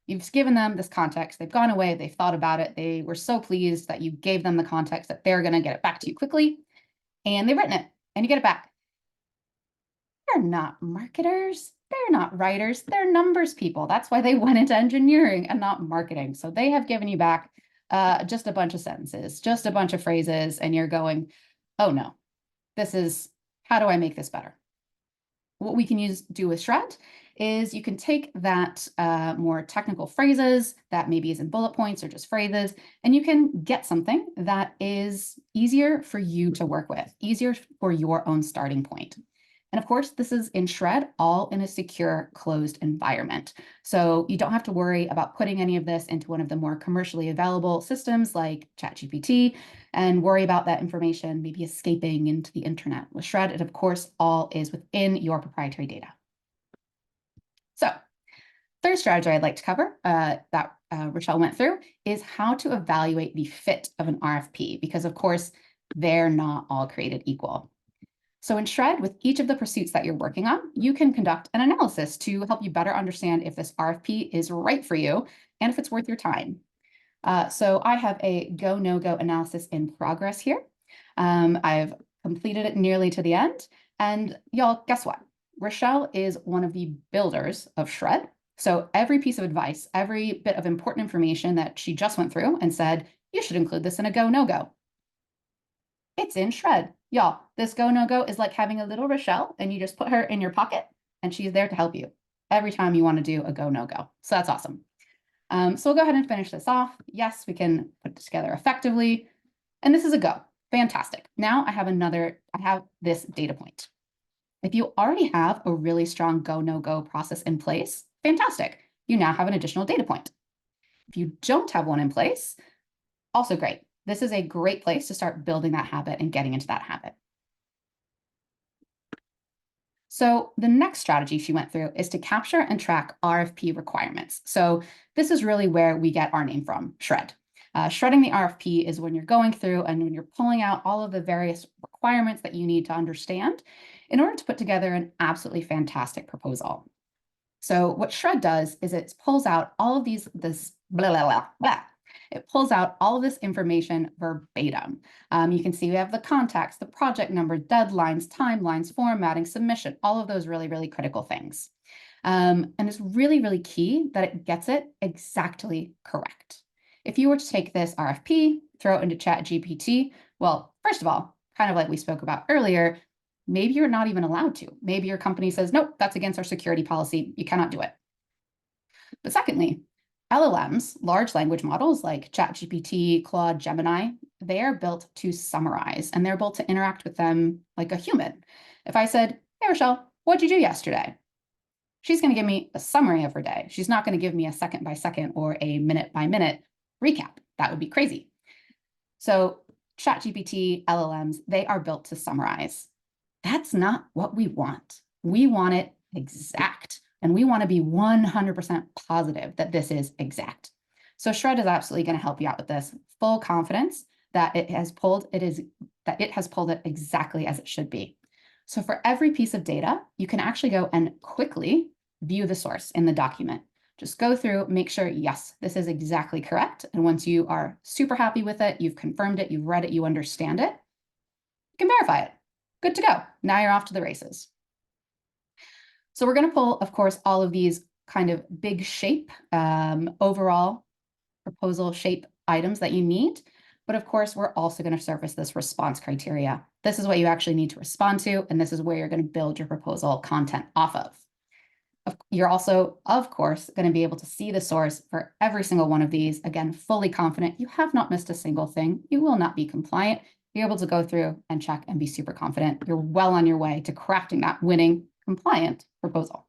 you've given them this context. They've gone away. They've thought about it. They were so pleased that you gave them the context that they're going to get it back to you quickly. And they've written it and you get it back. They're not marketers. They're not writers. They're numbers people. That's why they went into engineering and not marketing. So they have given you back just a bunch of sentences, just a bunch of phrases, and you're going, oh no, how do I make this better? What we can do with Shred is you can take that more technical phrases that maybe is in bullet points or just phrases, and you can get something that is easier for you to work with, easier for your own starting point. And of course, this is in Shred, all in a secure, closed environment. So you don't have to worry about putting any of this into one of the more commercially available systems like ChatGPT and worry about that information maybe escaping into the internet. With Shred, it of course all is within your proprietary data. So third strategy I'd like to cover that Rochelle went through is how to evaluate the fit of an RFP, because of course, they're not all created equal. So in Shred, with each of the pursuits that you're working on, you can conduct an analysis to help you better understand if this RFP is right for you and if it's worth your time. So I have a go, no-go analysis in progress here. I've completed it nearly to the end. And y'all, guess what? Rochelle is one of the builders of Shred. So every piece of advice, every bit of important information that she just went through and said, you should include this in a go, no-go. It's in Shred. Y'all, this go, no-go is like having a little Rochelle and you just put her in your pocket and she's there to help you every time you want to do a go, no-go. So that's awesome. So we'll go ahead and finish this off. Yes, we can put it together effectively. And this is a go. Fantastic. Now I have this data point. If you already have a really strong go, no-go process in place, fantastic. You now have an additional data point. If you don't have one in place, also great. This is a great place to start building that habit and getting into that habit. So the next strategy she went through is to capture and track RFP requirements. So this is really where we get our name from, Shred. Shredding the RFP is when you're going through and when you're pulling out all of the various requirements that you need to understand in order to put together an absolutely fantastic proposal. So what Shred does is it pulls out all of this blah, blah, blah, blah. It pulls out all of this information verbatim. You can see we have the contacts, the project number, deadlines, timelines, formatting, submission, all of those really, really critical things. And it's really, really key that it gets it exactly correct. If you were to take this RFP, throw it into ChatGPT, well, first of all, kind of like we spoke about earlier, maybe you're not even allowed to. Maybe your company says, nope, that's against our security policy. You cannot do it. But secondly, LLMs, large language models like ChatGPT, Claude, Gemini, they are built to summarize and they're built to interact with them like a human. If I said, hey, Rochelle, what'd you do yesterday? She's going to give me a summary of her day. She's not going to give me a second by second or a minute by minute recap. That would be crazy. So ChatGPT, LLMs, they are built to summarize. That's not what we want. We want it exact, and we want to be 100% positive that this is exact. So Shred is absolutely going to help you out with this. Full confidence that it has pulled it exactly as it should be. So for every piece of data, you can actually go and quickly view the source in the document. Just go through, make sure, yes, this is exactly correct. And once you are super happy with it, you've confirmed it, you've read it, you understand it, you can verify it. Good to go. Now you're off to the races. So we're going to pull, of course, all of these kind of big shape, overall proposal shape items that you need. But of course, we're also going to surface this response criteria. This is what you actually need to respond to, and this is where you're going to build your proposal content off of. You're also, of course, going to be able to see the source for every single one of these. Again, fully confident you have not missed a single thing. You will not be compliant. You're able to go through and check and be super confident. You're well on your way to crafting that winning compliant proposal.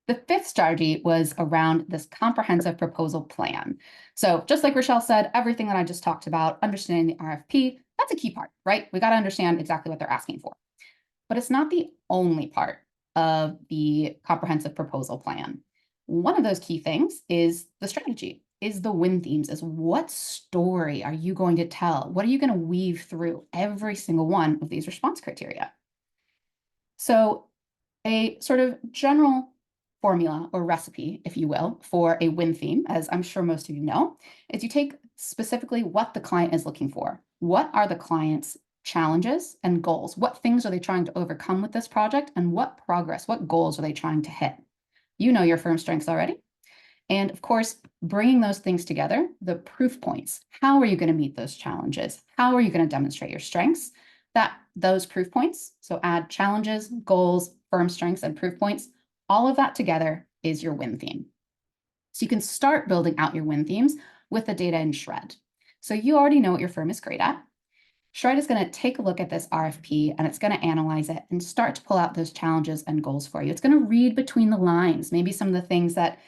The fifth strategy was around this comprehensive proposal plan. So just like Rochelle said, everything that I just talked about, understanding the RFP, that's a key part, right? We got to understand exactly what they're asking for. But it's not the only part of the comprehensive proposal plan. One of those key things is the strategy, is the win themes, is what story are you going to tell? What are you going to weave through every single one of these response criteria? So a sort of general formula or recipe, if you will, for a win theme, as I'm sure most of you know, is you take specifically what the client is looking for. What are the client's challenges and goals? What things are they trying to overcome with this project? And what progress, what goals are they trying to hit? You know your firm strengths already. And of course, bringing those things together, the proof points. How are you going to meet those challenges? How are you going to demonstrate your strengths? Those proof points, so add challenges, goals, firm strengths, and proof points, all of that together is your win theme. So you can start building out your win themes with the data in Shred. So you already know what your firm is great at. Shred is going to take a look at this RFP and it's going to analyze it and start to pull out those challenges and goals for you. It's going to read between the lines, maybe some of the things that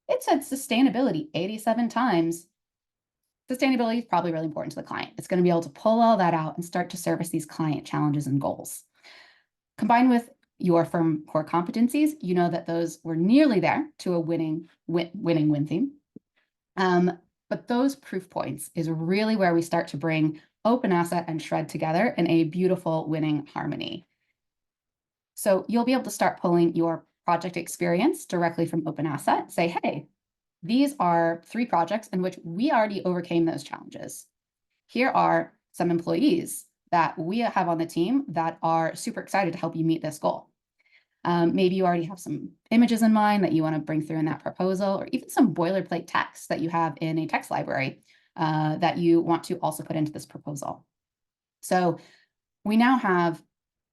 it said sustainability 87 times. Sustainability is probably really important to the client. It's going to be able to pull all that out and start to service these client challenges and goals. Combined with your firm core competencies, you know that those were nearly there to a winning win theme. But those proof points is really where we start to bring Open Asset and Shred together in a beautiful winning harmony. So you'll be able to start pulling your project experience directly from Open Asset. Say, hey, these are 3 projects in which we already overcame those challenges. Here are some employees that we have on the team that are super excited to help you meet this goal. Maybe you already have some images in mind that you want to bring through in that proposal, or even some boilerplate text that you have in a text library that you want to also put into this proposal. So we now have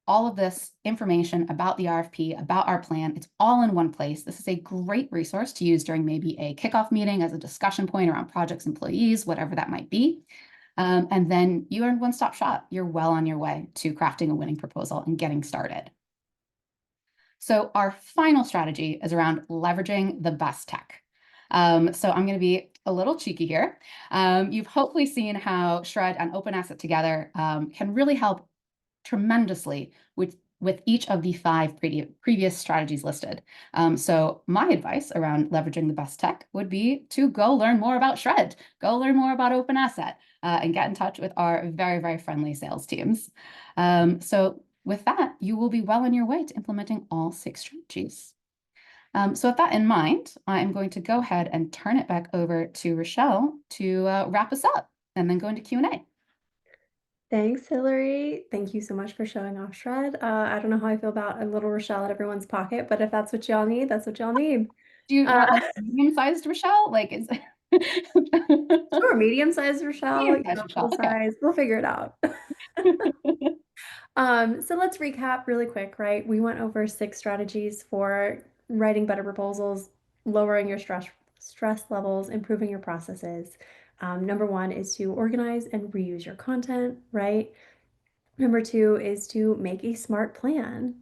all of this information about the RFP, about our plan. It's all in one place. This is a great resource to use during maybe a kickoff meeting as a discussion point around projects, employees, whatever that might be. And then you are in one-stop shop. You're well on your way to crafting a winning proposal and getting started. So our final strategy is around leveraging the best tech. So I'm going to be a little cheeky here. You've hopefully seen how Shred and Open Asset together can really help tremendously with each of the 5 previous strategies listed. So my advice around leveraging the best tech would be to go learn more about Shred, go learn more about Open Asset, and get in touch with our very, very friendly sales teams. So with that, you will be well on your way to implementing all 6 strategies. So with that in mind, I'm going to go ahead and turn it back over to Rochelle to wrap us up and then go into Q&A. Thanks, Hillary. Thank you so much for showing off Shred. I don't know how I feel about a little Rochelle at everyone's pocket, but if that's what y'all need, that's what y'all need. Do you want like medium-sized Rochelle? Like is Sure, medium-sized Rochelle, medium-sized Rochelle. full size. We'll figure it out. So let's recap really quick, right? We went over 6 strategies for writing better proposals, lowering your stress levels, improving your processes. Number 1 is to organize and reuse your content, right? Number 2 is to make a smart plan.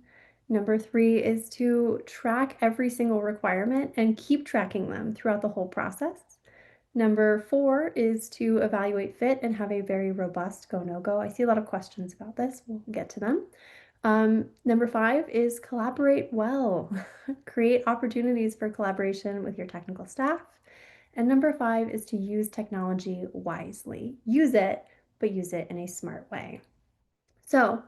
Number 3 is to track every single requirement and keep tracking them throughout the whole process. Number 4 is to evaluate fit and have a very robust go, no go. I see a lot of questions about this. We'll get to them. Number 5 is collaborate well. Create opportunities for collaboration with your technical staff. And number 5 is to use technology wisely. Use it, but use it in a smart way. So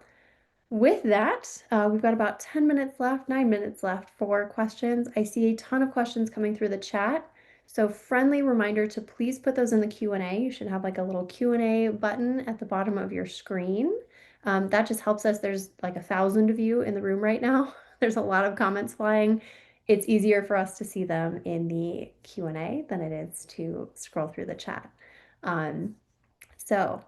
with that, we've got about 10 minutes left, 9 minutes left for questions. I see a ton of questions coming through the chat. So friendly reminder to please put those in the Q&A. You should have like a little Q&A button at the bottom of your screen. That just helps us. There's like 1,000 of you in the room right now. There's a lot of comments flying. It's easier for us to see them in the Q&A than it is to scroll through the chat. So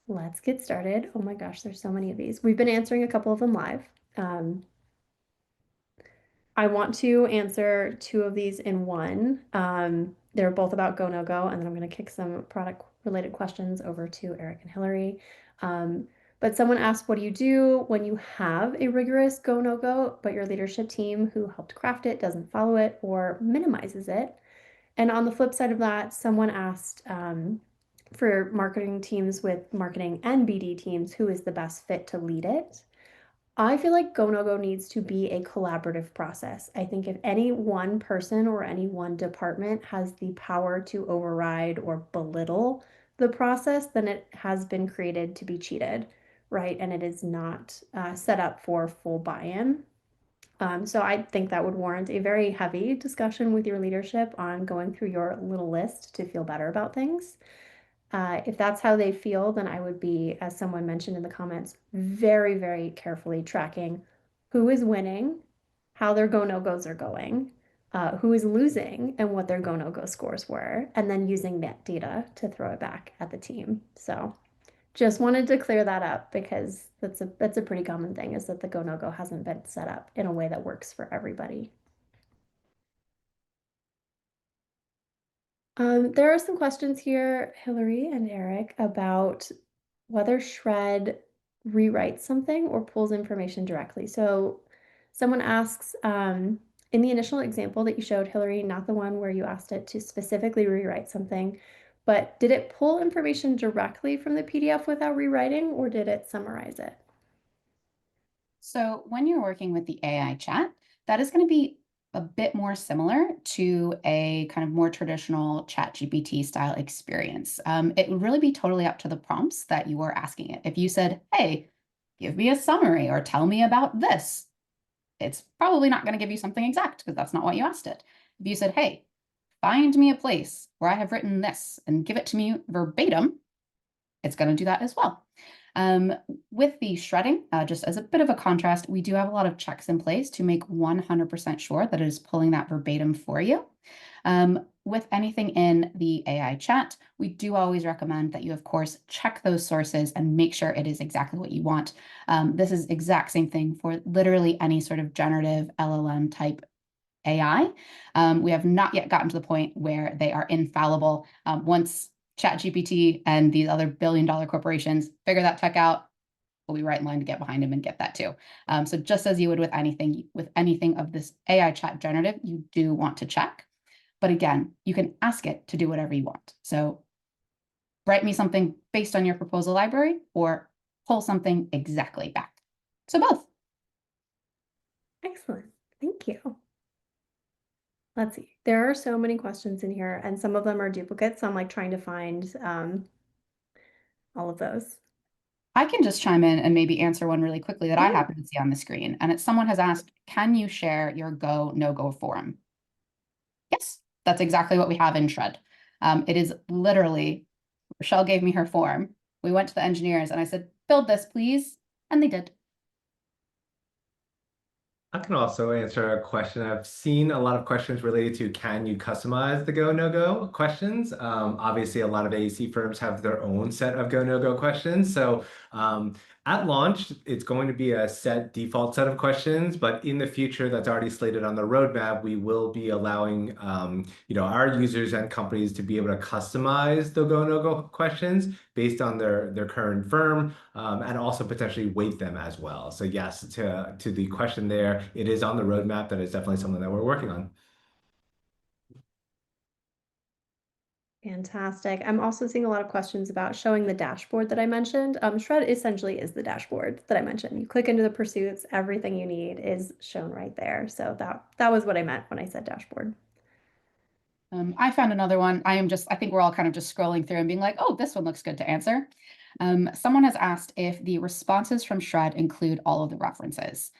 let's get started. Oh my gosh, there's so many of these. We've been answering a couple of them live. I want to answer 2 of these in one. They're both about go, no go, and then I'm going to kick some product related questions over to Eric and Hillary. But someone asked, what do you do when you have a rigorous go, no go, but your leadership team who helped craft it doesn't follow it or minimizes it? And on the flip side of that, someone asked, for marketing teams with marketing and BD teams, who is the best fit to lead it? I feel like go, no go needs to be a collaborative process. I think if any one person or any one department has the power to override or belittle the process, then it has been created to be cheated, right? And it is not set up for full buy-in. So I think that would warrant a very heavy discussion with your leadership on going through your little list to feel better about things. If that's how they feel, then I would be, as someone mentioned in the comments, very, very carefully tracking who is winning, how their go, no goes are going, who is losing, and what their go, no go scores were, and then using that data to throw it back at the team. So just wanted to clear that up because that's a pretty common thing, is that the go, no go hasn't been set up in a way that works for everybody. There are some questions here, Hillary and Eric, about whether Shred rewrites something or pulls information directly. So someone asks, in the initial example that you showed, Hillary, not the one where you asked it to specifically rewrite something, but did it pull information directly from the PDF without rewriting, or did it summarize it? So when you're working with the AI chat, that is going to be a bit more similar to a kind of more traditional chat GPT style experience. It would really be totally up to the prompts that you are asking it. If you said, hey, give me a summary or tell me about this, it's probably not going to give you something exact because that's not what you asked it. If you said, hey, find me a place where I have written this and give it to me verbatim, it's going to do that as well. With the shredding, just as a bit of a contrast, we do have a lot of checks in place to make 100% sure that it is pulling that verbatim for you. With anything in the AI chat, we do always recommend that you, of course, check those sources and make sure it is exactly what you want. This is exact same thing for literally any sort of generative LLM type AI. We have not yet gotten to the point where they are infallible. Once ChatGPT and these other billion-dollar corporations figure that tech out, we'll be right in line to get behind them and get that too. So just as you would with anything of this AI chat generative, you do want to check. But again, you can ask it to do whatever you want. So write me something based on your proposal library or pull something exactly back. So both. Excellent. Thank you. Let's see. There are so many questions in here, and some of them are duplicates. So I'm like trying to find all of those. I can just chime in and maybe answer one really quickly that I happen to see on the screen. And it's someone has asked, can you share your go, no-go forum? Yes, that's exactly what we have in Shred. It is literally, Rochelle gave me her form. We went to the engineers and I said, build this, please. And they did. I can also answer a question. I've seen a lot of questions related to can you customize the go, no-go questions? Obviously, a lot of AEC firms have their own set of go, no-go questions. So At launch, it's going to be a set default set of questions, but in the future, that's already slated on the roadmap, we will be allowing our users and companies to be able to customize the go no go questions based on their current firm, and also potentially weight them as well. So yes, to the question there, it is on the roadmap. That is definitely something that we're working on. Fantastic. I'm also seeing a lot of questions about showing the dashboard that I mentioned. Shred essentially is the dashboard that I mentioned. You click into the pursuits, everything you need is shown right there. So that was what I meant when I said dashboard. I found another one. I think we're all kind of just scrolling through and being like, oh, this one looks good to answer. Someone has asked if the responses from Shred include all of the references.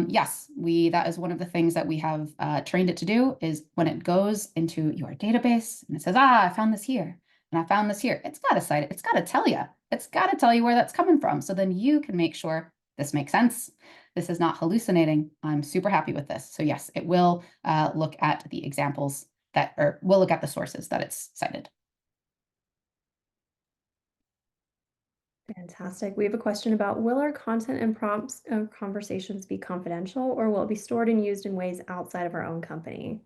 Yes, that is one of the things that we have trained it to do is when it goes into your database and it says, I found this here and I found this here, it's got to cite it. It's got to tell you. It's got to tell you where that's coming from. So then you can make sure this makes sense. This is not hallucinating. I'm super happy with this. So yes, it will look at the examples or we'll look at the sources that it's cited. Fantastic. We have a question about, will our content and prompts conversations be confidential, or will it be stored and used in ways outside of our own company?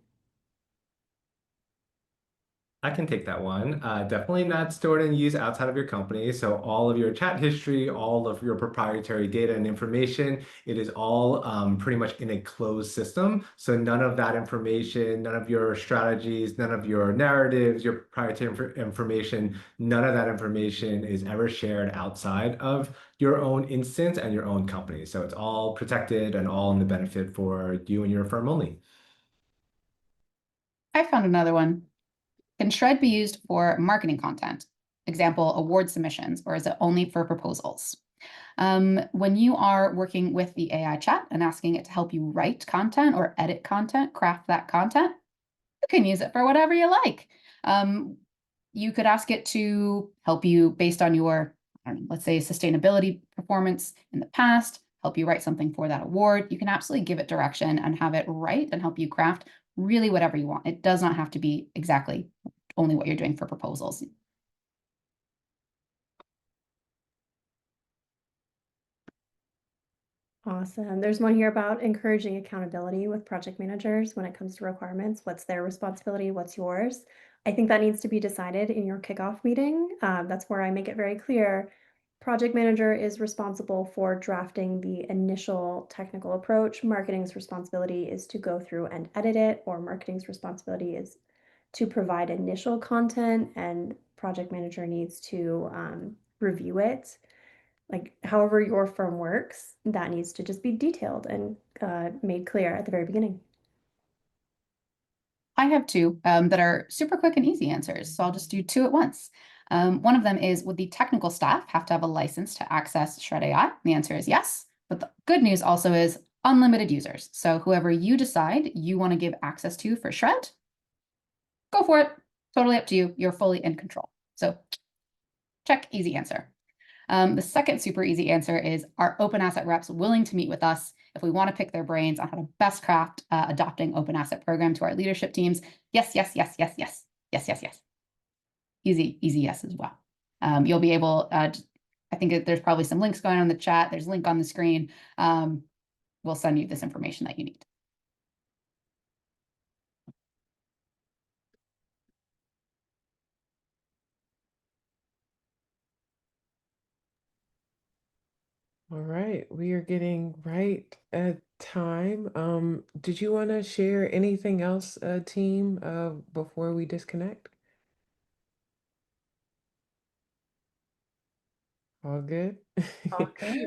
I can take that one. Definitely not stored and used outside of your company. So all of your chat history, all of your proprietary data and information, it is all pretty much in a closed system. So none of that information, none of your strategies, none of your narratives, your proprietary information, none of that information is ever shared outside of your own instance and your own company. So it's all protected and all in the benefit for you and your firm only. I found another one. Can Shred be used for marketing content? Example, award submissions, or is it only for proposals? When you are working with the AI chat and asking it to help you write content or edit content, craft that content, you can use it for whatever you like. You could ask it to help you based on your, let's say, sustainability performance in the past, help you write something for that award. You can absolutely give it direction and have it write and help you craft really whatever you want. It does not have to be exactly only what you're doing for proposals. Awesome. There's one here about encouraging accountability with project managers when it comes to requirements. What's their responsibility? What's yours? I think that needs to be decided in your kickoff meeting. That's where I make it very clear. Project manager is responsible for drafting the initial technical approach. Marketing's responsibility is to go through and edit it, or marketing's responsibility is to provide initial content, and project manager needs to review it. Like, however your firm works, that needs to just be detailed and made clear at the very beginning. I have two that are super quick and easy answers, so I'll just do two at once. One of them is, would the technical staff have to have a license to access Shred AI? The answer is yes, but the good news also is unlimited users. So whoever you decide you want to give access to for Shred, go for it. Totally up to you. You're fully in control. So check, easy answer. The second super easy answer is, are open asset reps willing to meet with us if we want to pick their brains on how to best craft adopting open asset program to our leadership teams? Yes, yes, yes, yes, yes, yes, yes, yes. Easy, easy yes as well. You'll be able, I think there's probably some links going on in the chat. There's a link on the screen. We'll send you this information that you need. All right, we are getting right at time. Did you want to share anything else, team, before we disconnect? All good? Okay.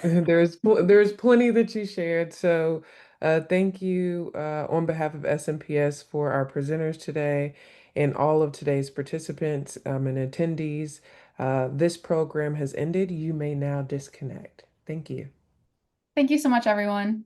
There's plenty that you shared. So thank you on behalf of SMPS for our presenters today and all of today's participants and attendees. This program has ended. You may now disconnect. Thank you. Thank you so much, everyone.